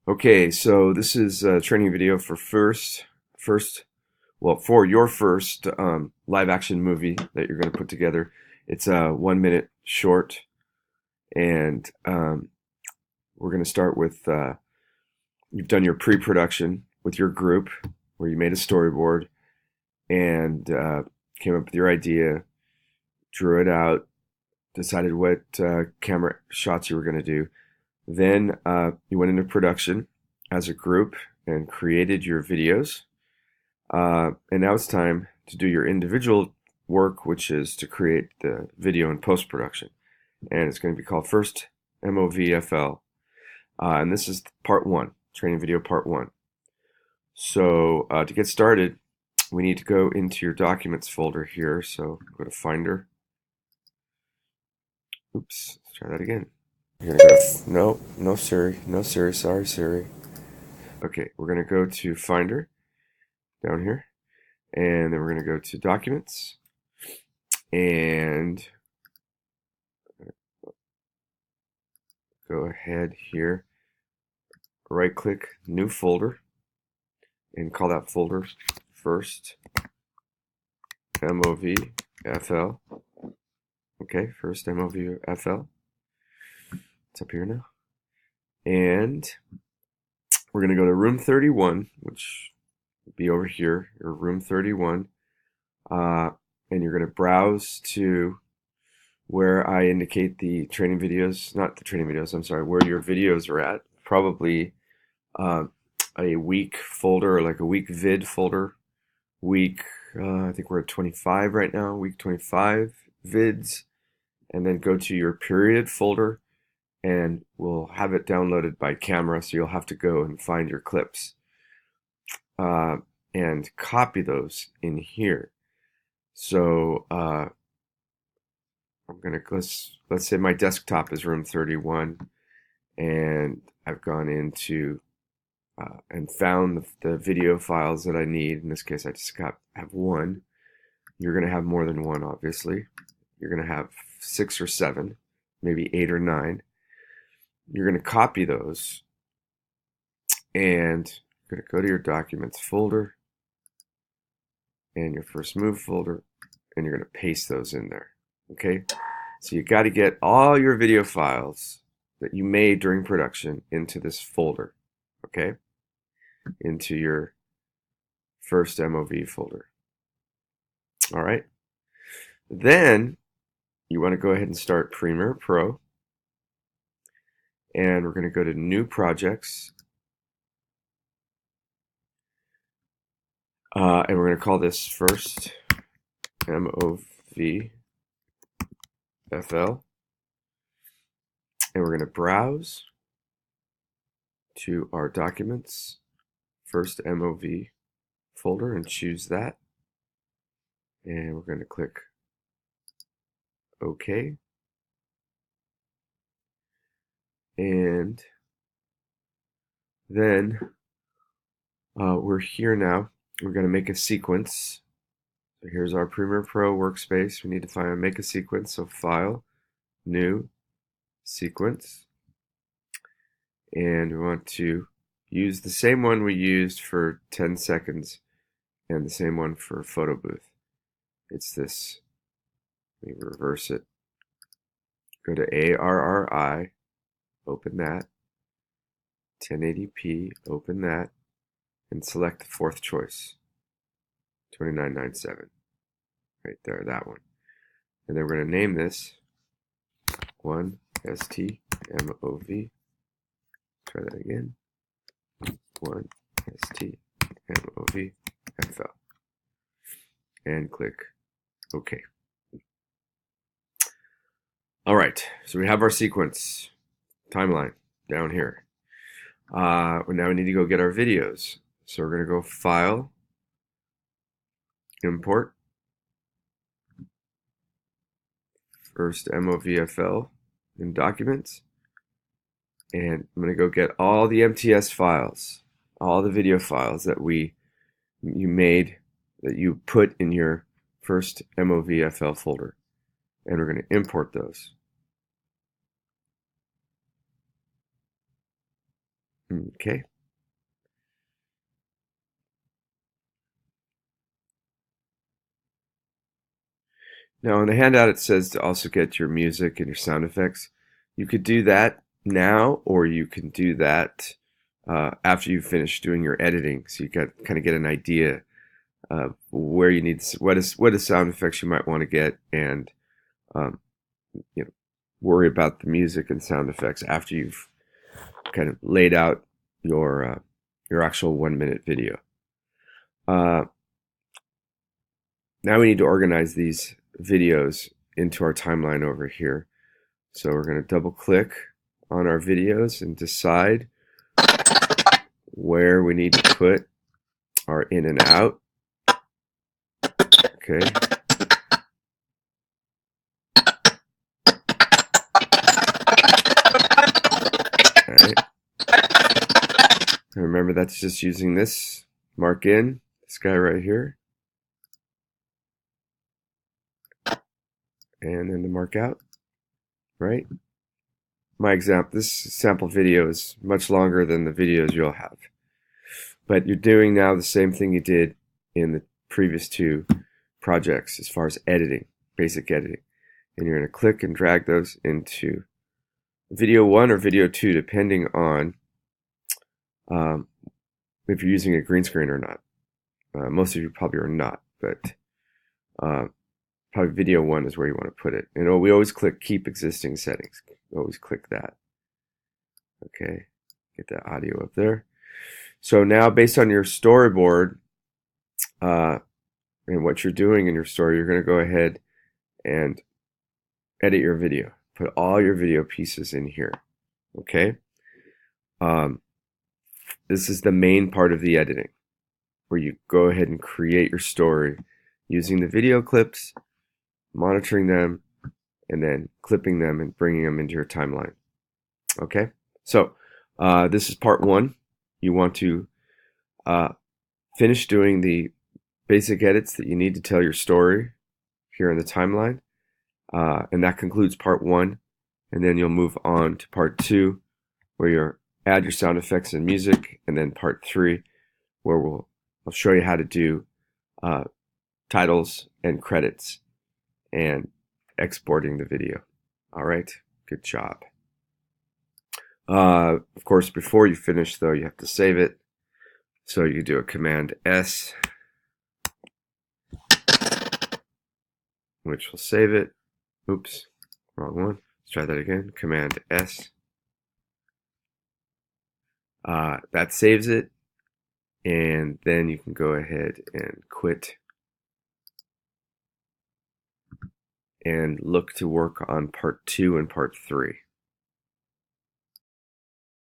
Okay, so this is a training video for for your first live action movie that you're going to put together. It's a 1 minute short, and we're going to start with you've done your pre-production with your group where you made a storyboard and came up with your idea, drew it out, decided what camera shots you were going to do. Then you went into production as a group and created your videos. And now it's time to do your individual work, which is to create the video in post-production. And it's going to be called 1stMovFL. And this is part one, training video part one. So to get started, we need to go into your documents folder here. So go to Finder. Oops, let's try that again. You're gonna go, no Siri, sorry Siri. Okay, we're gonna go to Finder down here, and then we're gonna go to Documents, and go ahead here, right click, New Folder, and call that folder First MOVFL. Okay, First MOVFL. It's up here now. And we're going to go to room 31, which would be over here, your room 31. And you're going to browse to where I indicate the training videos, not the training videos, I'm sorry, where your videos are at. Probably a week folder, or like a week vid folder. I think we're at 25 right now, week 25 vids. And then go to your period folder, and we'll have it downloaded by camera, so you'll have to go and find your clips and copy those in here. So I'm gonna let's say my desktop is room 31, and I've gone into and found the video files that I need. In this case, I just have one. You're gonna have more than one, obviously. You're gonna have 6 or 7, maybe 8 or 9. You're going to copy those, and you're going to go to your documents folder and your first move folder, and you're going to paste those in there. Okay, so you got to get all your video files that you made during production into this folder. Okay, into your first MOV folder. All right, then you want to go ahead and start Premiere Pro. And we're going to go to New Projects. And we're going to call this First MOVFL. And we're going to browse to our Documents, First MOV folder, and choose that. And we're going to click OK. And then we're here now. We're going to make a sequence. So here's our Premiere Pro workspace. We need to find make a sequence. So File, New, Sequence. And we want to use the same one we used for 10 seconds and the same one for Photo Booth. It's this. Let me reverse it. Go to ARRI. Open that, 1080p, open that, and select the fourth choice, 2997, right there, that one. And then we're going to name this 1stMOV, try that again, 1stMOVFL, and click OK. All right, so we have our sequence. Timeline down here. Now we need to go get our videos. So we're going to go File, Import, First MOVFL in Documents, and I'm going to go get all the MTS files, all the video files that you made, that you put in your First MOVFL folder, and we're going to import those. Okay. Now on the handout it says to also get your music and your sound effects. You could do that now, or you can do that after you finish doing your editing, so you kind of get an idea of where you need what is sound effects you might want to get, and um, you know, worry about the music and sound effects after you've kind of laid out your actual 1 minute video. Uh, Now we need to organize these videos into our timeline over here. So we're going to double click on our videos and decide where we need to put our in and out. Okay. All right. And remember, that's just using this mark in, this guy right here, and then the mark out, right? This sample video is much longer than the videos you'll have. But you're doing now the same thing you did in the previous two projects as far as editing, basic editing. And you're going to click and drag those into video 1 or video 2, depending on if you're using a green screen or not. Most of you probably are not, but probably video 1 is where you want to put it. And we always click keep existing settings. Always click that. Okay, get that audio up there. So now, based on your storyboard and what you're doing in your story, you're going to go ahead and edit your video. Put all your video pieces in here. Okay. This is the main part of the editing, where you go ahead and create your story using the video clips, monitoring them, and then clipping them and bringing them into your timeline. Okay. So this is part 1. You want to finish doing the basic edits that you need to tell your story here in the timeline. And that concludes part 1. And then you'll move on to part 2, where you'll add your sound effects and music. And then part 3, where I'll show you how to do titles and credits and exporting the video. All right. Good job. Of course, before you finish, though, you have to save it. So you do a Command S, which will save it. Oops, wrong one. Let's try that again. Command S. That saves it. And then you can go ahead and quit and look to work on part 2 and part 3.